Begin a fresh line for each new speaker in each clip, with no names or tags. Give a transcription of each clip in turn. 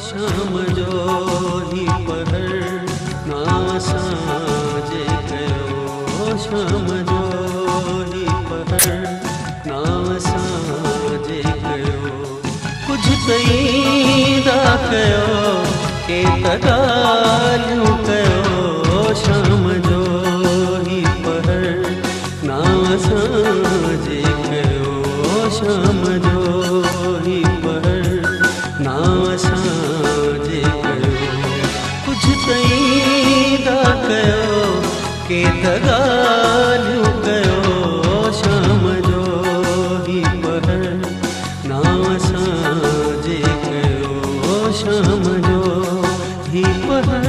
शाम जो ही पहर ना साजे कयो शाम जो ही पहर ना साजे कयो कुछ तईदा कयो के तगालियूं कयो शाम जो ही पहर ना साजे कयो शाम जो ही पहर ना साजे कयो कुछ तईदा कयो के तगालियूं कयो शाम जो ही पहर ना साजे कयो शाम जो ही पहर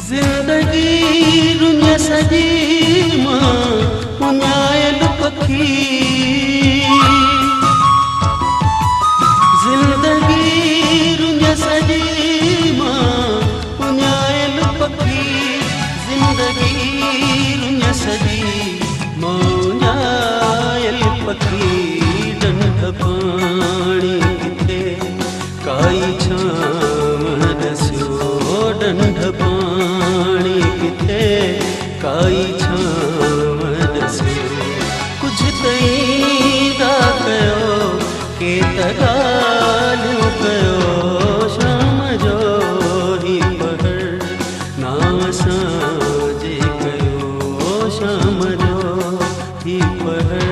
जिंदगी रुन्या सजी मां उन्यायल पखी जिंदगी रुन्या सजी मां उन्यायल पखी जिंदगी रुन्या सजी मां उन्यायल पखी डंड पाणी किथे काई छाम दस्यो डंड पाणी किथे काई छाम दस्यो कुछ तईदा कयो के तगालियूं कयो शाम जो ही पहर ना साजे कयो शाम जो ही पहर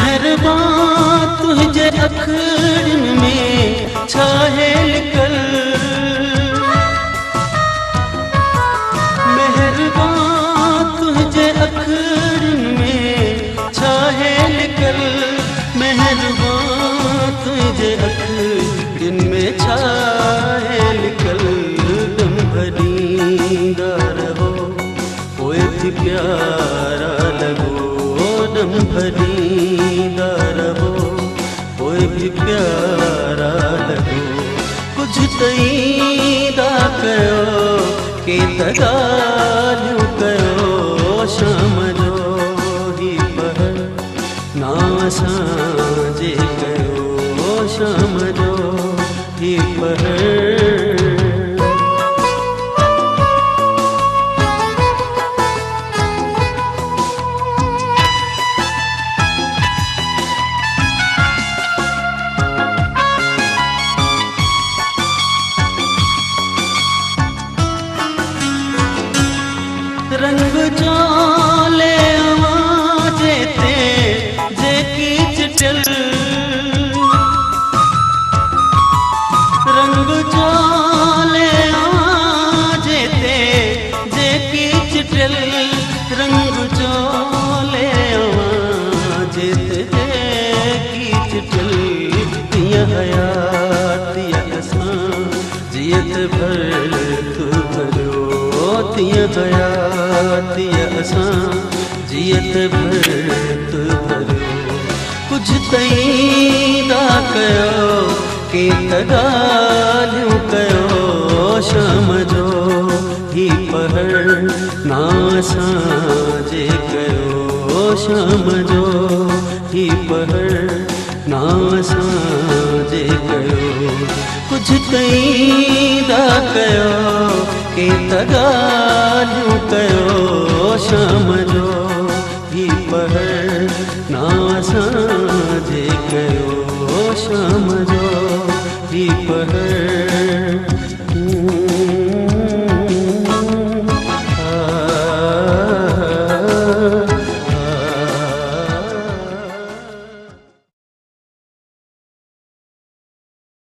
मेहरबान तुझे अखड़न में छाहे लिकल मेहरबान तुझे अखड़न में छाहे लिकल मेहरबान तुझे अखड़न में छाहे लिकल दम भरींदा रहो पोइ थी प्यारा लगो दम भरींदा रहो पोइ भी प्यारा लगो कुछ तईदा कयो के तगालियूं कयो शाम जो ही पहर ना साजे कयो शाम जो ही पहर रंग चोले आवाजे ते जेकी चिटल रंग चोले आवाजे ते जेकी चिटल रंग चोले आवाजे ते जेकी चिटल तिया हयाती असां जियत भर तू भरियो तिया हयाती असां जियत भर तू भरियो कुछ तईदा कयो के तगालियूं कयो शाम जो ही पहर ना साजे कयो शाम जो ही पहर ना साजे कयो कुछ तईदा कयो के तगालियूं कयो शाम जो ही पहर ना साजे कयो शाम जो ही पहर